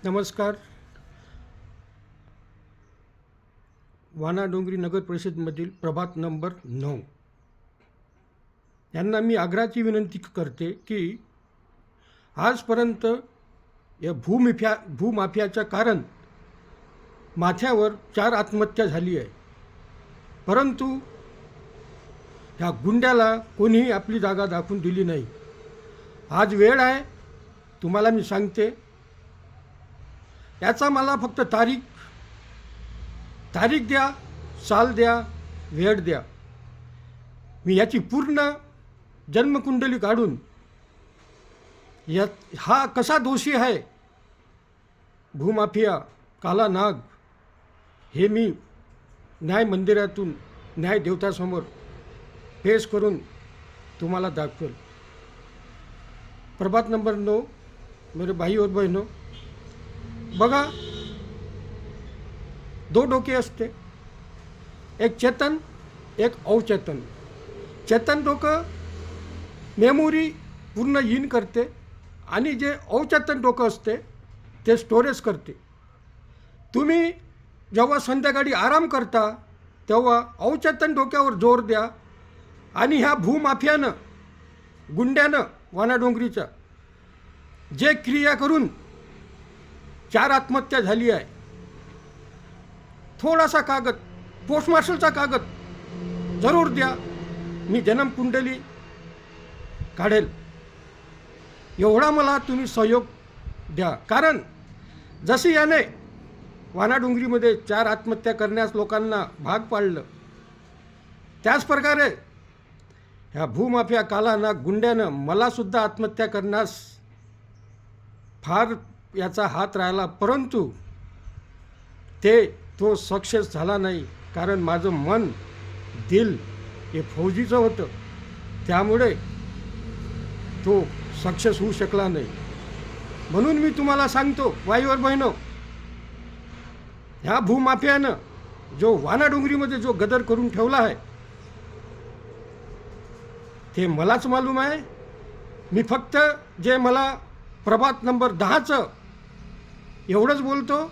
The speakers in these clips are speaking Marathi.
नमस्कार. वानाडोंगरी नगर परिषदमधील प्रभाग नंबर 9 यांना मी आग्रहाची विनंती करते की आजपर्यंत या भूमाफियाच्या कारण माथ्यावर 4 आत्महत्या झाली आहे, परंतु ह्या गुंड्याला कोणीही आपली जागा दाखवून दिली नाही. आज वेळ आहे, तुम्हाला मी सांगते. याचा मला फक्त तारीख द्या, साल द्या, वेळ द्या. मी याची पूर्ण जन्मकुंडली काढून हा कसा दोषी आहे भूमाफिया, काला नाग, हे मी न्याय मंदिरातून न्याय देवतासमोर पेश करून तुम्हाला दाखवेल. प्रभाग नंबर 9 मेरे भाई और बहनों, बघा, 2 डोके असते, एक चेतन, एक अवचेतन. चेतन डोकं मेमोरी पूर्ण इन करते आणि जे अवचेतन डोकं असते ते स्टोरेज करते. तुम्ही जेव्हा संध्याकाळी आराम करता तेव्हा अवचेतन डोक्यावर जोर द्या आणि ह्या भूमाफियानं, गुंड्यानं, वानाडोंगरीच्या जे क्रिया करून 4 आत्महत्या झाली आहे, थोडासा कागद, पोस्ट मार्शलचा कागद जरूर द्या, मी जन्मकुंडली काढेल. एवढा मला तुम्ही सहयोग द्या. कारण जसे याने वानाडोंगरीमध्ये 4 आत्महत्या करण्यास लोकांना भाग पाडलं, त्याच प्रकारे ह्या भूमाफिया, काला नाग, गुंड्यानं मलासुद्धा आत्महत्या करण्यास फार याचा हात राहिला, परंतु तो सक्सेस झाला नाही. कारण माझं मन, दिल हे फौजीचं होतं, त्यामुळे तो सक्सेस होऊ शकला नाही. म्हणून मी तुम्हाला सांगतो, भाईवर बहिणो, ह्या भूमाफियानं जो वानाडोंगरीमध्ये जो गदर करून ठेवला आहे ते मलाच मालूम आहे. मी फक्त जे मला प्रभाग नंबर 10चं एवढंच बोलतो.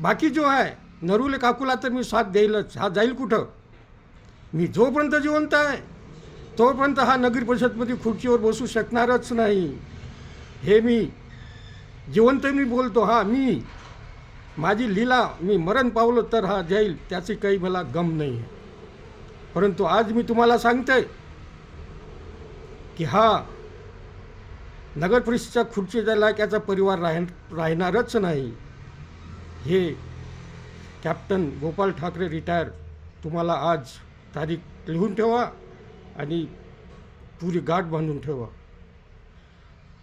बाकी जो आहे नरुले काकूला तर मी साथ देईलच. हा जाईल कुठं? मी जोपर्यंत जिवंत आहे तोपर्यंत हा नगर परिषदमध्ये खुर्चीवर बसू शकणारच नाही. हे मी जिवंत मी बोलतो. मी माझी लीला, मी मरण पावलो तर हा जाईल, त्याची काही मला गम नाही आहे. परंतु आज मी तुम्हाला सांगते की हा नगर परिषदेच्या खुर्चीच्या लायकाचा परिवार राहणारच नाही. हे कॅप्टन गोपाल ठाकरे रिटायर तुम्हाला आज तारीख लिहून ठेवा आणि पुरी गाठ बांधून ठेवा.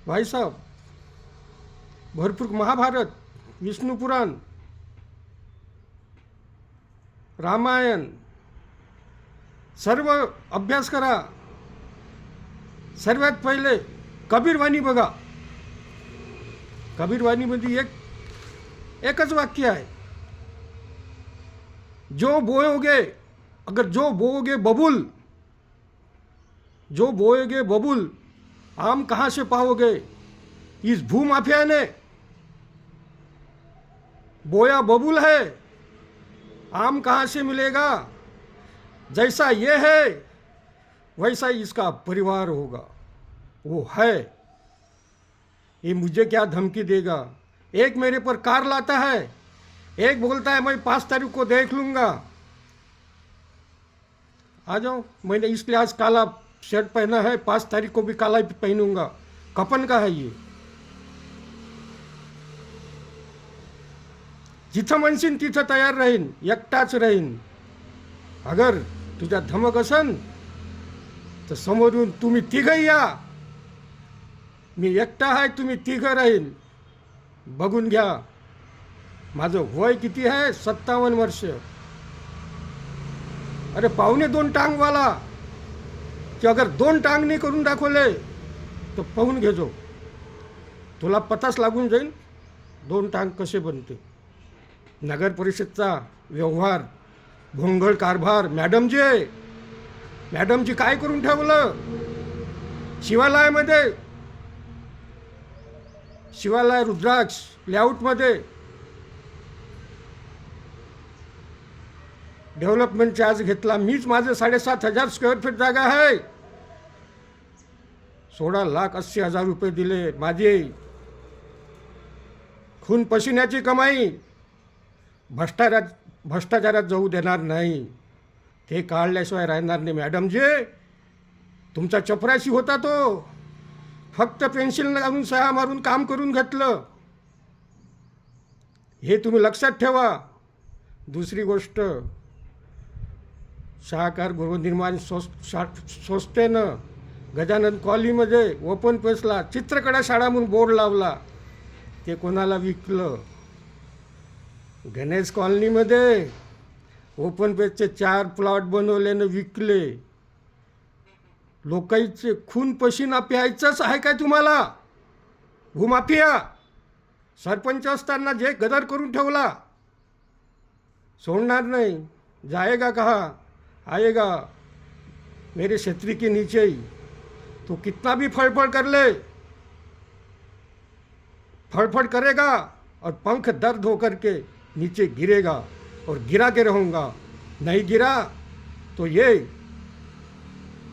भाईसाहेब, भरपूर महाभारत, विष्णू पुराण, रामायण सर्व अभ्यास करा. सर्वात पहिले कबीरवाणी बघा. कबीरवाणीमध्ये एकच वाक्य आहे, जो बोओगे बबूल, आम कहाँ से पाओगे. इस भूमाफिया ने बोया बबूल है, आम कहाँ से मिलेगा. जैसा ये है वैसा इसका परिवार होगा. वो है, ये मुझे क्या धमकी देगा. एक मेरे पर कार लाता है, एक बोलता है मैं 5 तारीख को देख लूँगा. आ जाओ, मैंने इसलिए आज काला शर्ट पहना है, 5 तारीख को भी काला ही पहनूंगा. कपन का है ये. जिथं म्हणशील तिथं तयार राहीन, एकटाच राहीन. अगर तुझ्या धमक असन तर समोर येऊन तुम्ही तिघही या. मी एकटा आहे, तुम्ही तिघं राहीन. बघून घ्या. माझं वय किती आहे? 57 वर्ष. अरे 2.25 टांगवाला की अगर 2 टांगणी करून दाखवले तर पाहून घेजो, तुला पताच लागून जाईल 2 टांग कसे बनते. नगर परिषदचा व्यवहार, भोंगळ कारभार, मॅडमजी काय करून ठेवलं. शिवालय रुद्राक्ष लेआउटमध्ये डेव्हलपमेंट चार्ज घेतला मीच. माझं 7,500 स्क्वेअर फीट जागा आहे. 16,80,000 रुपये दिले. माझी खून पसिन्याची कमाई भ्रष्टाचारात जाऊ देणार नाही. ते काढल्याशिवाय राहणार नाही. मॅडम जे तुमचा चपराशी होता तो फक्त पेन्सिल लावून सह्या मारून काम करून घेतलं. हे तुम्ही लक्षात ठेवा. दुसरी गोष्ट, सहकार गृहनिर्माण संस्थेनं गजानन कॉलनीमध्ये ओपन पेसला चित्रकला शाळा म्हणून बोर्ड लावला. ते कोणाला विकलं? गणेश कॉलनीमध्ये ओपन पेसचे 4 प्लॉट बनवल्यानं विकले. लोकांचे खून पसीना प्यायचंच आहे काय तुम्हाला? भूमाफिया सरपंच असताना जे गदर करून ठेवला सोडणार नाही. जाएगा कहाँ आएगा मेरे छतरी के नीचे ही. तो कितना भी फड़फड़ कर ले, फड़फड़ करेगा और पंख दर्द होकर के नीचे गिरेगा और गिरा के रहूँगा. नहीं गिरा तो ये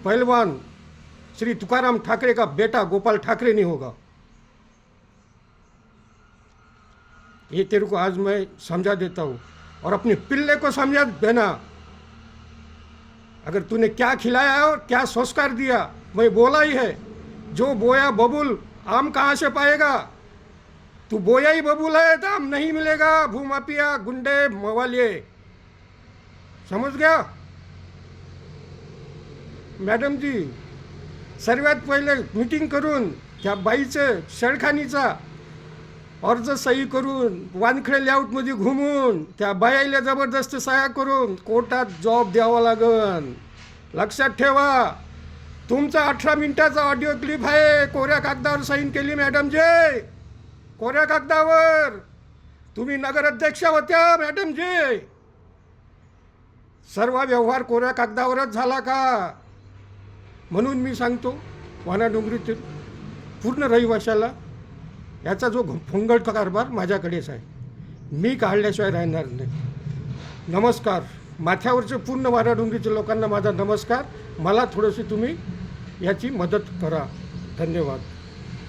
पहलवान श्री तुकाराम ठाकरे का बेटा गोपाल ठाकरे नहीं होगा. ये तेरे को आज मैं समझा देता हूँ और अपने पिल्ले को समझा देना. अगर तूने क्या खिलाया है और क्या संस्कार दिया मैं बोला ही है. जो बोया बबूल आम कहाँ से पाएगा? तू बोया ही बबूल है तो आम नहीं मिलेगा. भूमाफिया गुंडे मवालिये, समझ गया? मॅडम जी सर्वात पहिले मीटिंग करून त्या बाईचं शेळखानीचा अर्ज सही करून वानखडे लेआउटमध्ये घुमून त्या बाईला जबरदस्त सह्या करून कोर्टात जॉब द्यावा लागन. लक्षात ठेवा. तुमचा 18 मिनिटाचा ऑडिओ क्लिप आहे. कोऱ्या कागदावर साईन केली मॅडम जे. कोऱ्या कागदावर. तुम्ही नगराध्यक्ष होत्या मॅडम जे. सर्व व्यवहार कोऱ्या कागदावरच झाला का? म्हणून मी सांगतो वानाडोंगरीतील पूर्ण रहिवाशाला याचा जो फुंगळ कारभार माझ्याकडेच आहे. मी काढल्याशिवाय राहणार नाही. नमस्कार. माथ्यावरचे पूर्ण वानाडोंगरीच्या लोकांना माझा नमस्कार. मला थोडीशी तुम्ही याची मदत करा. धन्यवाद.